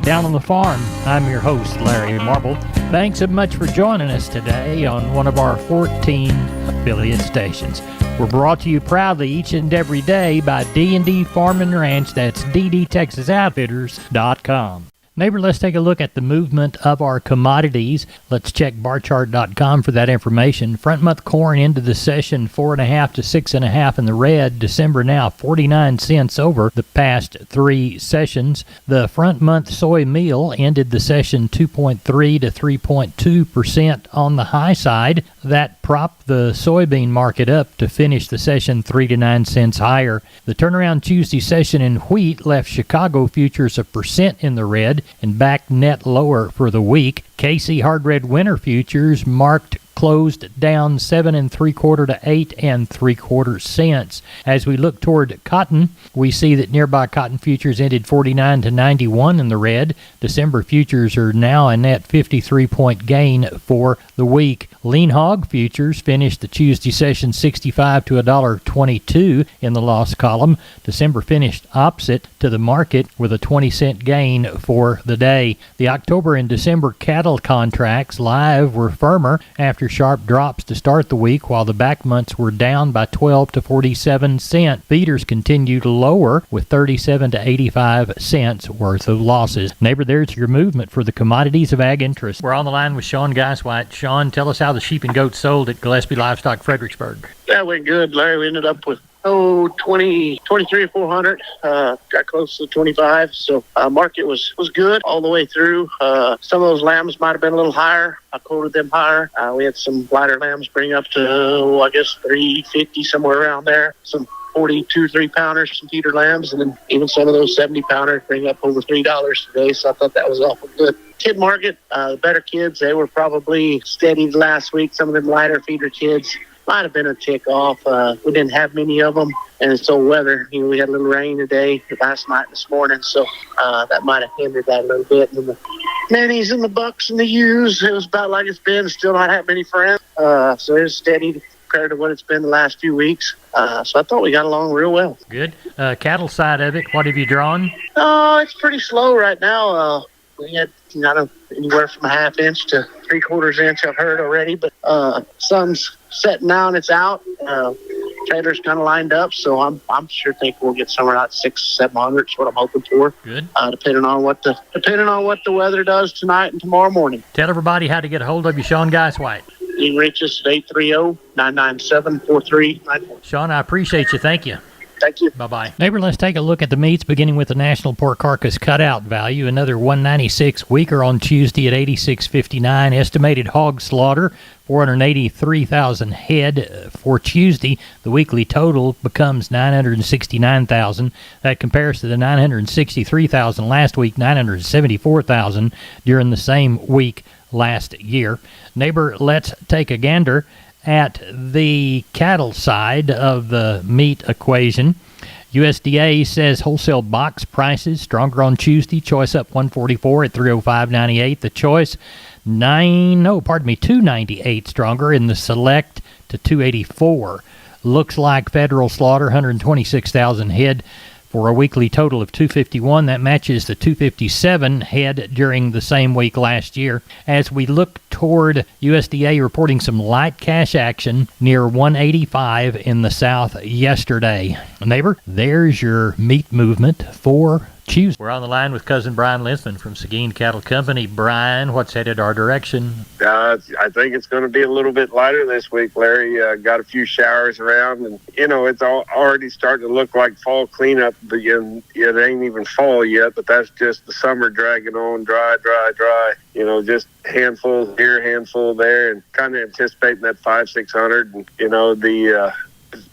Down on the Farm. I'm your host, Larry Marble. Thanks so much for joining us today on one of our 14 affiliate stations. We're brought to you proudly each and every day by D&D Farm and Ranch. That's ddtexasoutfitters.com. Neighbor, let's take a look at the movement of our commodities. Let's check barchart.com for that information. Front month corn into the session 4.5 to 6.5 in the red. December now 49 cents over the past 3 sessions. The front month soy meal ended the session 2.3 to 3.2% on the high side. That propped the soybean market up to finish the session 3 to 9 cents higher. The turnaround Tuesday session in wheat left Chicago futures 1% in the red and back net lower for the week. KC hard red winter futures closed down 7 3/4 to 8 3/4 cents. As we look toward cotton, we see that nearby cotton futures ended 49 to 91 in the red. December futures are now a net 53-point gain for the week. Lean hog futures finished the Tuesday session 65 to $1.22 in the loss column. December finished opposite to the market with a 20-cent gain for the day. The October and December cattle contracts live were firmer after sharp drops to start the week, while the back months were down by 12 to 47 cents. Feeders continued lower with 37 to 85 cents worth of losses. Neighbor, there's your movement for the commodities of ag interest. We're on the line with Sean Geiswhite. Sean, tell us how the sheep and goats sold at Gillespie Livestock Fredericksburg. That went good, Larry. We ended up with 23 or 400, got close to 25. So market was good all the way through. Some of those lambs might have been a little higher. I quoted them higher. We had some lighter lambs bring up to, I guess, 350, somewhere around there. Some 42, 3-pounders, some feeder lambs, and then even some of those 70-pounders bring up over $3 today. So I thought that was awful good. Kid market, the better kids, they were probably steady last week. Some of them lighter feeder kids might have been a tick off. We didn't have many of them, and it's so weather. We had a little rain today, last night, this morning, so that might have hindered that a little bit. And the nannies and the bucks and the ewes, it was about like it's been. Still not have many friends, so it's steady compared to what it's been the last few weeks. So I thought we got along real well. Good. Cattle side of it, what have you drawn? It's pretty slow right now. We had anywhere from a half inch to 3/4 inch I've heard already, but sun's setting now and it's out. Trailers kind of lined up, so I'm sure think we'll get somewhere out 600-700 is what I'm hoping for. Good. Depending on what the weather does tonight and tomorrow morning. Tell everybody how to get a hold of you, Sean Geiswhite. You can reach us at 830-997-4394. Sean, I appreciate you. Thank you. Thank you. Bye-bye. Neighbor, let's take a look at the meats, beginning with the national pork carcass cutout value. Another 196 weaker on Tuesday at 86.59. Estimated hog slaughter, 483,000 head for Tuesday. The weekly total becomes 969,000. That compares to the 963,000 last week, 974,000 during the same week last year. Neighbor, let's take a gander at the cattle side of the meat equation. USDA says wholesale box prices stronger on Tuesday. Choice up 144 at 305.98. The choice 298 stronger in the select to 284. Looks like federal slaughter 126,000 head for a weekly total of 251. That matches the 257 head during the same week last year. As we look toward USDA reporting some light cash action near 185 in the South yesterday. Neighbor, there's your meat movement for Tuesday. We're on the line with cousin Brian Linthman from Seguin Cattle Company. Brian, what's headed our direction? I think it's going to be a little bit lighter this week, Larry. Got a few showers around, and, it's already starting to look like fall cleanup. But it ain't even fall yet, but that's just the summer dragging on, dry. Just handful here, handful there, and kind of anticipating that 500-600. And,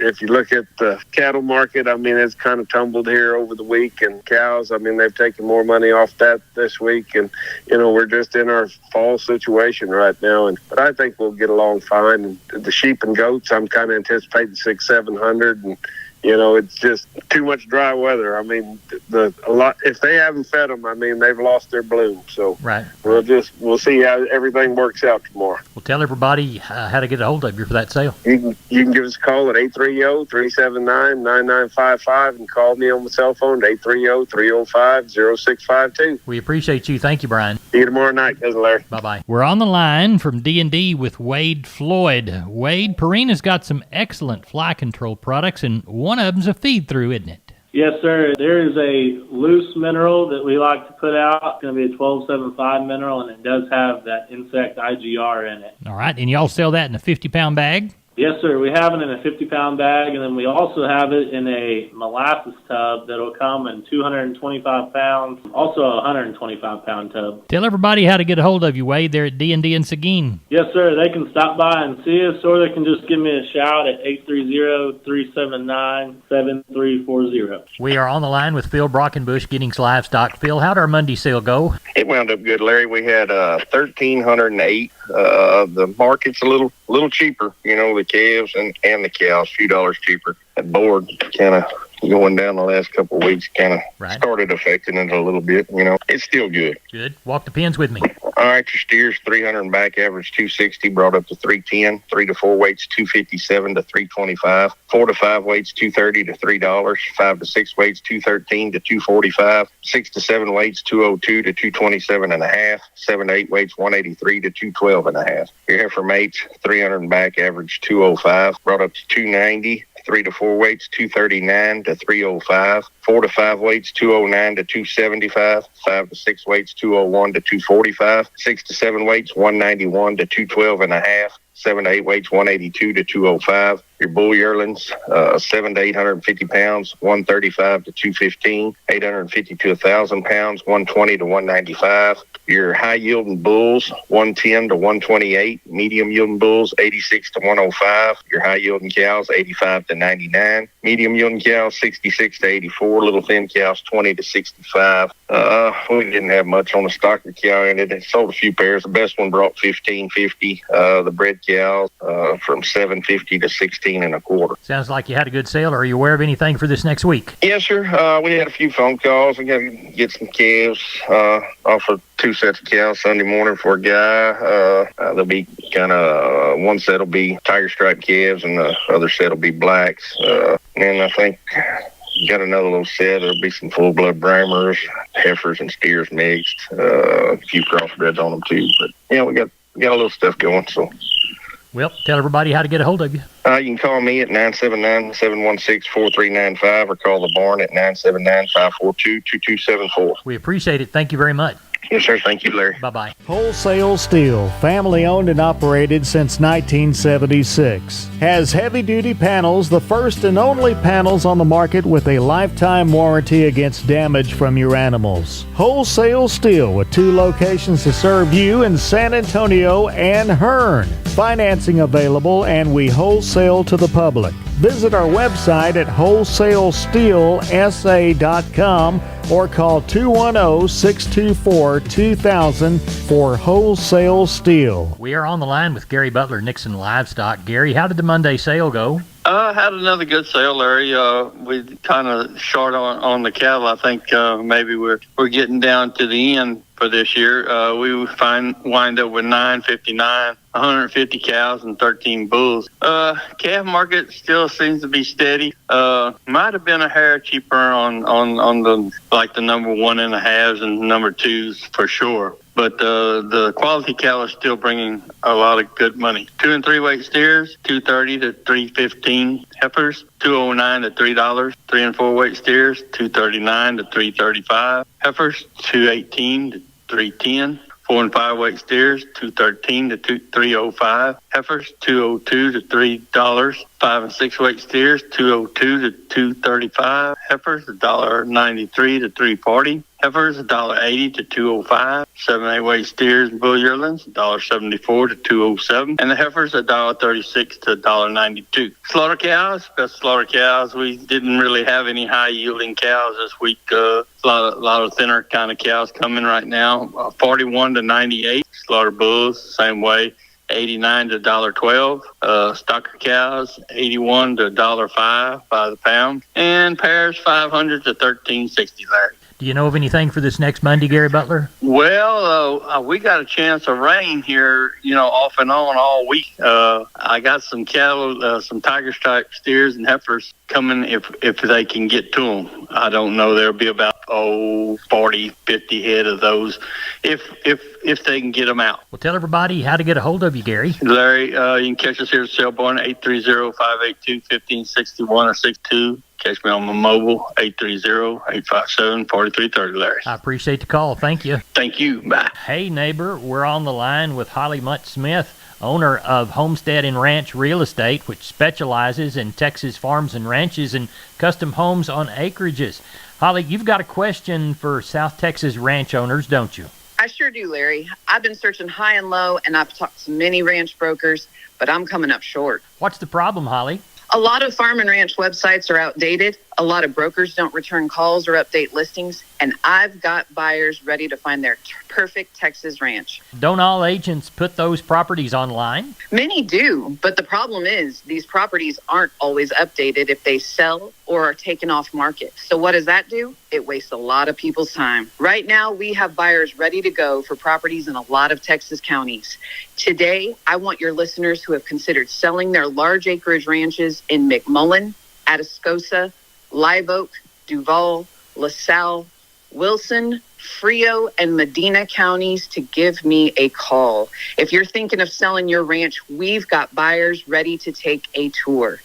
if you look at the cattle market, it's kind of tumbled here over the week, and cows, they've taken more money off that this week, and, we're just in our fall situation right now, but I think we'll get along fine. And the sheep and goats, I'm kind of anticipating 600-700, and, It's just too much dry weather. I mean, a lot. If they haven't fed them, I mean, they've lost their bloom. So Right. we'll see how everything works out tomorrow. Well, tell everybody how to get a hold of you for that sale. You can give us a call at 830-379-9955 and call me on my cell phone at 830-305-0652. We appreciate you. Thank you, Brian. See you tomorrow night, Cousin Larry. Bye-bye. We're on the line from D&D with Wade Floyd. Wade, Purina's got some excellent fly control products, and one of them's a feed-through, isn't it? Yes, sir. There is a loose mineral that we like to put out. It's going to be a 1275 mineral, and it does have that insect IGR in it. All right, and y'all sell that in a 50-pound bag? Yes, sir. We have it in a 50-pound bag, and then we also have it in a molasses tub that'll come in 225 pounds, also a 125-pound tub. Tell everybody how to get a hold of you, Wade, there at D&D in Seguin. Yes, sir. They can stop by and see us, or they can just give me a shout at 830-379-7340. We are on the line with Phil Brockenbush, Giddings Livestock. Phil, how'd our Monday sale go? It wound up good, Larry. We had 1,308. The market's a little cheaper, the calves and the cows, a few dollars cheaper. That board kind of going down the last couple of weeks kind of started affecting it a little bit. It's still good. Good. Walk the pins with me. All right, your steers 300 and back, average 260, brought up to 310. 3 to 4 weights 257 to 325. 4 to 5 weights 230 to $3. 5 to 6 weights 213 to 245. 6 to 7 weights 202 to 227 and a half. 7 to 8 weights 183 to 212 and a half. Your heifer mates 300 and back, average 205, brought up to 290. 3 to 4 weights 239 to 305. 4 to 5 weights 209 to 275. 5 to 6 weights 201 to 245. 6 to 7 weights 191 to 212 and a half. 7 to 8 weights 182 to 205. Your bull yearlings 7 to 850 pounds 135 to 215. 850 to 1,000 pounds 120 to 195. Your high yielding bulls 110 to 128. Medium yielding bulls 86 to 105. Your high yielding cows 85 to 99. Medium yielding cows 66 to 84. Little thin cows 20 to 65. We didn't have much on the stocker cow end. It sold a few pairs. The best one brought 1550. The bred cows from 750 to 16 and a quarter. Sounds like you had a good sale. Are you aware of anything for this next week? Yes, sir. We had a few phone calls. We got to get some calves off of 2 sets of cows Sunday morning for a guy. They'll be kind of, one set will be tiger stripe calves and the other set will be blacks. And I think got another little set. There'll be some full-blood Bramers, heifers and steers mixed. A few crossbreds on them too. But we got a little stuff going. So. Well, tell everybody how to get a hold of you. You can call me at 979-716-4395 or call the barn at 979-542-2274. We appreciate it. Thank you very much. Yes, sir. Thank you, Larry. Bye-bye. Wholesale Steel, family owned and operated since 1976. Has heavy-duty panels, the first and only panels on the market with a lifetime warranty against damage from your animals. Wholesale Steel with 2 locations to serve you in San Antonio and Hearn. Financing available, and we wholesale to the public. Visit our website at wholesalesteelsa.com or call 210-624-2000 for Wholesale Steel. We are on the line with Gary Butler, Nixon Livestock. Gary, how did the Monday sale go? Had another good sale, Larry. We kind of short on the cattle. I think maybe we're getting down to the end for this year. We wind up with 959, 150 cows and 13 bulls. Calf market still seems to be steady. Might have been a hair cheaper on the the number 1.5s and number 2s for sure. But the quality cow is still bringing a lot of good money. 2 and 3 weight steers, 230 to 315 heifers, 209 to $3. 3 and 4 weight steers, 239 to 335 heifers, 218 to 310. 4 and 5 weight steers, 213 to 305 heifers, 202 to $3. 5 and 6 weight steers, 202 to 235 heifers, $1.93 to 340 heifers, $1.80 to 205. 7 and 8 weight steers and bull yearlings, $1.74 to 207, and the heifers $1.36 to $1.92. Slaughter cows, best slaughter cows. We didn't really have any high yielding cows this week. A lot of thinner kind of cows coming right now. 41 to 98. Slaughter bulls, same way. $89 to $1.12. Stocker cows, $81 to $1.05 by the pound. And pears, $500 to $13.60, Larry. Do you know of anything for this next Monday, Gary Butler? Well, we got a chance of rain here, off and on all week. I got some cattle, some tiger stripe steers and heifers coming if they can get to them. I don't know. There'll be about 40, 50 head of those if they can get them out. Well, tell everybody how to get a hold of you, Gary. Larry, you can catch us here at Selborne, 830-582-1561 or 62. Catch me on my mobile, 830-857-4330, Larry. I appreciate the call. Thank you. Thank you. Bye. Hey, neighbor, we're on the line with Holly Mutt-Smith, owner of Homestead and Ranch Real Estate, which specializes in Texas farms and ranches and custom homes on acreages. Holly, you've got a question for South Texas ranch owners, don't you? I sure do, Larry. I've been searching high and low, and I've talked to many ranch brokers, but I'm coming up short. What's the problem, Holly? A lot of farm and ranch websites are outdated. A lot of brokers don't return calls or update listings. And I've got buyers ready to find their perfect Texas ranch. Don't all agents put those properties online? Many do, but the problem is these properties aren't always updated if they sell or are taken off market. So what does that do? It wastes a lot of people's time. Right now, we have buyers ready to go for properties in a lot of Texas counties. Today, I want your listeners who have considered selling their large acreage ranches in McMullen, Atascosa, Live Oak, Duval, LaSalle, Wilson, Frio, and Medina counties to give me a call. If you're thinking of selling your ranch, we've got buyers ready to take a tour.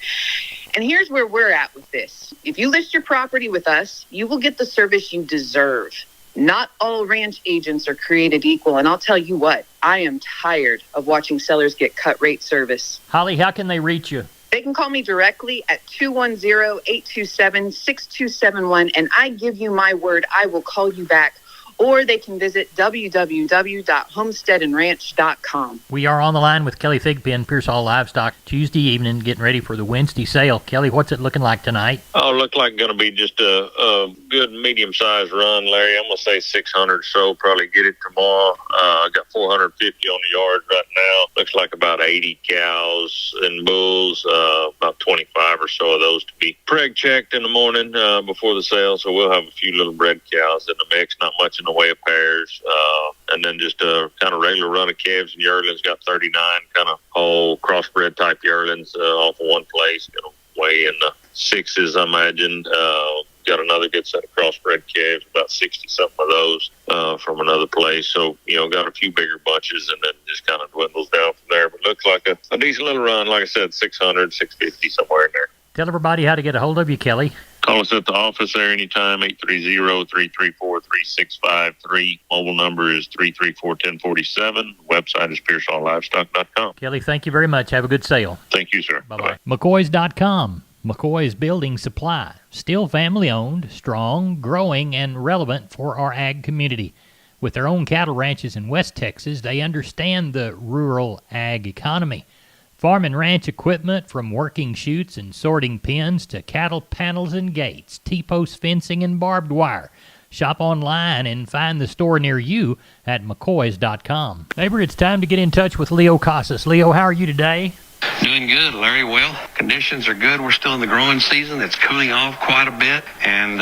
And here's where we're at with this. If you list your property with us, you will get the service you deserve. Not all ranch agents are created equal, and I'll tell you what, I am tired of watching sellers get cut rate service. Holly, how can they reach you? They can call me directly at 210-827-6271, and I give you my word, I will call you back. Or they can visit www.homesteadandranch.com. We are on the line with Kelly Thigpen, Pearsall Livestock, Tuesday evening, getting ready for the Wednesday sale. Kelly, what's it looking like tonight? Oh, look like going to be just a good medium-sized run, Larry. I'm going to say 600 or so, probably get it tomorrow. I got 450 on the yard right now. Looks like about 80 cows and bulls, about 25 or so of those to be preg checked in the morning before the sale. So we'll have a few little bred cows in the mix, not much in the way of pairs, and then just a kind of regular run of calves and yearlings. Got 39 kind of whole crossbred type yearlings off of one place, going to weigh in the sixes, I imagine. Got another good set of crossbred calves, about 60 something of those from another place. So got a few bigger bunches, and then just kind of dwindles down from there. But looks like a decent little run. Like I said, 600, 650 somewhere in there. Tell everybody how to get a hold of you, Kelly. Call us at the office there anytime, 830-334-3653. Mobile number is 334-1047. Website is PearsallLivestock.com. Kelly, thank you very much. Have a good sale. Thank you, sir. Bye-bye. McCoys.com. McCoy's Building Supply. Still family-owned, strong, growing, and relevant for our ag community. With their own cattle ranches in West Texas, they understand the rural ag economy. Farm and ranch equipment from working chutes and sorting pens to cattle panels and gates, T-post fencing and barbed wire. Shop online and find the store near you at McCoys.com. Neighbor, it's time to get in touch with Leo Casas. Leo, how are you today? Doing good, Larry. Well, conditions are good. We're still in the growing season. It's cooling off quite a bit, and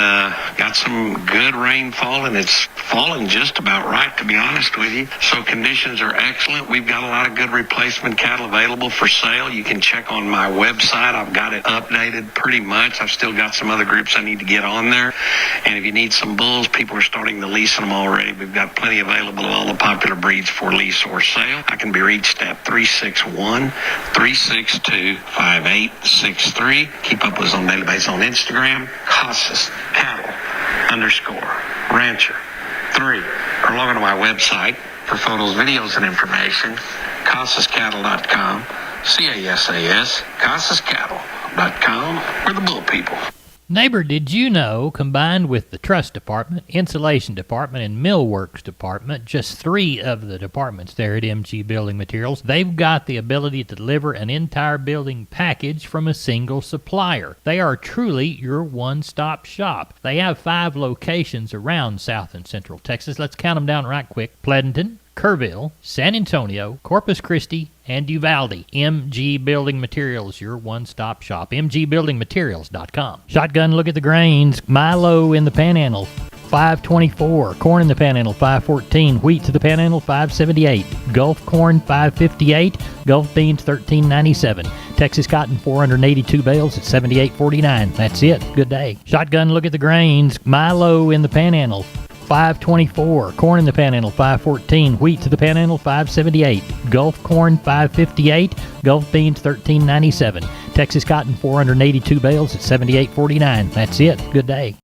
got some good rain falling. It's falling just about right, to be honest with you. So conditions are excellent. We've got a lot of good replacement cattle available for sale. You can check on my website. I've got it updated pretty much. I've still got some other groups I need to get on there. And if you need some bulls, people are starting to lease them already. We've got plenty available of all the popular breeds for lease or sale. I can be reached at 361-362-5863. Keep up with us on daily basis on Instagram, Casas Cattle _Rancher 3. Or log on to my website for photos, videos, and information, CasasCattle.com, CASAS, CasasCattle.com. We're the bull people. Neighbor, did you know, combined with the truss department, insulation department, and millworks department, just 3 of the departments there at MG Building Materials, they've got the ability to deliver an entire building package from a single supplier. They are truly your one-stop shop. They have 5 locations around South and Central Texas. Let's count them down right quick. Pleasanton, Kerrville, San Antonio, Corpus Christi, and Uvalde. MG Building Materials, your one-stop shop. MGBuildingMaterials.com. Shotgun look at the grains. Milo in the Panhandle, $5.24. Corn in the Panhandle, $5.14. Wheat to the Panhandle, $5.78. Gulf corn, $5.58. Gulf beans, $13.97. Texas cotton, 482 bales at $78.49. That's it. Good day. Shotgun look at the grains. Milo in the Panhandle, $5.24. Corn in the Panhandle, $5.14. Wheat to the Panhandle, $5.78. Gulf corn, $5.58. Gulf beans, $13.97. Texas cotton, 482 bales at $78.49. That's it. Good day.